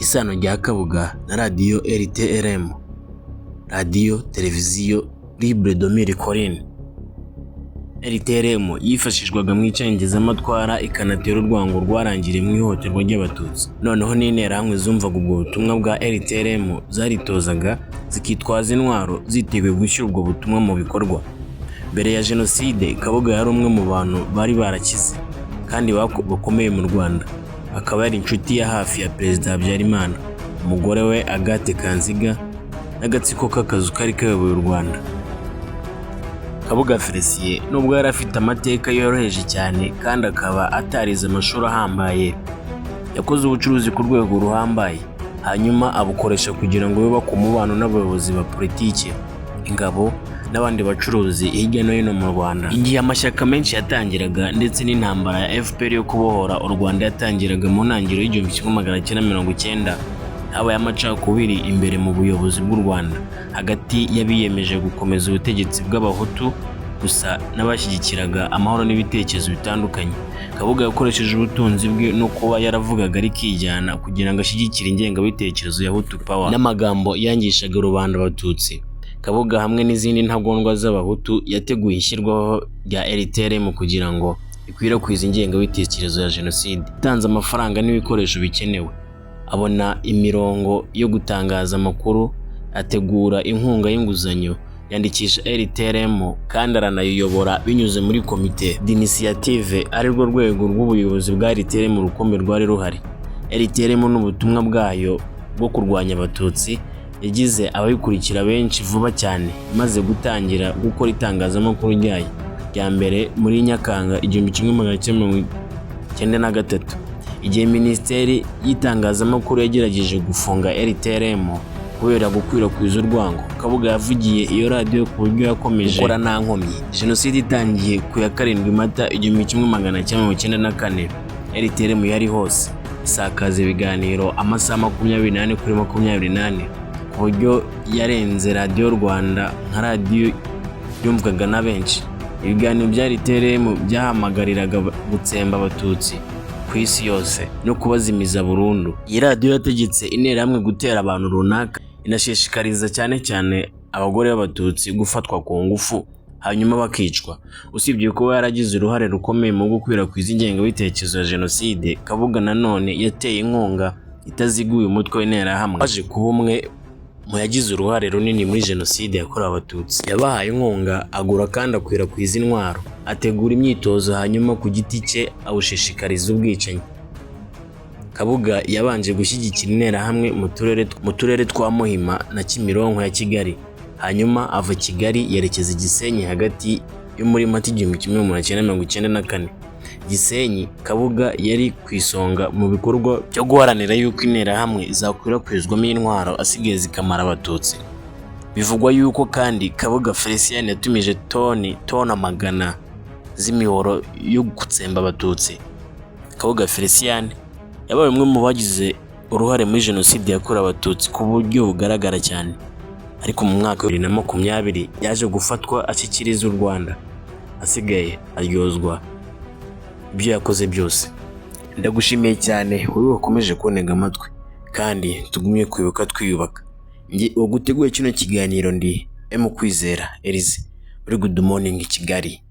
Isano rya Kabuga na radiyo RTLM, radiyo televiziyo Libre de Mille Collines. RTLM yifashishwaga mu icengezamatwara ikanatera urwango rwarangiriye mu ihohoterwa ry'abatutsi. Noneho n'interahamwe zumvaga ubwo butumwa bwa RTLM zaritozaga zikitwaza intwaro ziteguye gushyira ubwo butumwa mu bikorwa. Mbere ya Jenoside, Kabuga yari umwe mu bantu bari barakize kandi bakomeye mu Rwanda. Akaba yari inshuti ya hafi ya Perezida Habyarimana, umugore we Agathe Kanziga n'agatsiko k'akazu kari kayoboye u Rwanda. Kabuga Felicien nubwo yari afite amateka yoroheje cyane kandi akaba atarize amashuri ahambaye, yakoze ubucuruzi ku rwego ruhambaye, hanyuma abukoresha kugira ngo yubake umubano n'abayobozi ba politiki, ingabo n'abandi bacuruzi hirya no hino mu Rwanda. Igihe amashyaka menshi yatangiraga ndetse n'intambara ya FPR yo kubohora u Rwanda yatangiraga mu ntangiriro y'igihumbi kimwe magana cyenda mirongo icyenda, habaye amacakubiri imbere mu buyobozi bw'u Rwanda hagati y'abiyemeje gukomeza ubutegetsi bw'abahutu gusa n'abashyigikiraga amahoro n'ibitekerezo bitandukanye. Kabuga yakoresheje ubutunzi bwe no kuba yaravugaga ari kijyana kugira ngo ashyigikire ingengabitekerezo ya Hutu Power n'amagambo yangishaga rubanda abatutsi. Kabuga hamwe n'izindi ntagondwa z'abahutu yateguye ishyirwaho rya RTLM kugira ngo ikwirakwize ingengabitekerezo ya Jenoside. Yatanze amafaranga n'ibikoresho bikenewe, abona imirongo yo gutangaza amakuru, ategura inkunga y'inguzanyo, yandikisha RTLM kandi aranayiyobora binyuze muri komite d'initiative, ari rwo rwego rw'ubuyobozi bwa RTLM rukomeye rwari ruhari. RTLM n'ubutumwa bwayo bwo kurwanya abatutsi yagize abayikurikira benshi vuba cyane, maze gutangira gukora itangazamakuru ryayo rya mbere muri Nyakanga 1993. Igihe Minisiteri y'Itangazamakuru yagerageje gufunga RTLM kubera gukwirakwiza urwango, Kabuga yavugiye iyo radiyo ku buryo yakomeje gukora nta nkomyi. Jenoside itangiye ku ya 7 Mata 1994, RTLM yari hose, isakaza ibiganiro amasaha 24 kuri 24 ku buryo yarenze radiyo Rwanda nka radiyo yumvwaga na benshi. Ibiganiro bya RTLM byahamagariraga gutsemba abatutsi ku isi yose no kubazimiza burundu. Iyi radiyo yategetse interahamwe gutera abantu runaka, inashishikariza cyane cyane abagore b'abatutsi gufatwa ku ngufu hanyuma bakicwa. Usibye kuba yaragize uruhare rukomeye mu gukwirakwiza ingengabitekerezo ya Jenoside, Kabuga nanone yateye inkunga itaziguye umutwe w'interahamwe waje kuba umwe mu yagize uruhare runini muri Jenoside yakorewe abatutsi. Yabahaye inkunga, agura kandi akwirakwiza intwaro, ategura imyitozo, hanyuma ku giti cye awushishikariza ubwicanyi. Kabuga yabanje gushyigikira interahamwe mu turere twa Muhima na Kimironko ya Kigali, hanyuma ava Kigali yerekeza i Gisenyi hagati yo muri Mata 1994. Gisenyi, Kabuga yari ku isonga mu bikorwa byo guharanira yuko interahamwe zakwirakwizwamo intwaro asigaye zikamara abatutsi. Bivugwa yuko kandi Kabuga Felicien yatumije toni amagana z'imihoro yo gutsemba abatutsi. Kabuga Felicien yabaye umwe mu bagize uruhare muri Jenoside yakorewe abatutsi ku buryo bugaragara cyane, ariko mu mwaka wa 2020 yaje gufatwa ashyikiriza u Rwanda, asigaye aryozwa ibyo yakoze byose. Ndagushimiye cyane wowe wakomeje kuntega amatwi, kandi tugumye kwibuka twiyubaka. Nge uguteguye kino kiganiro ndi Kwizera Elise muri Good Morning Kigali.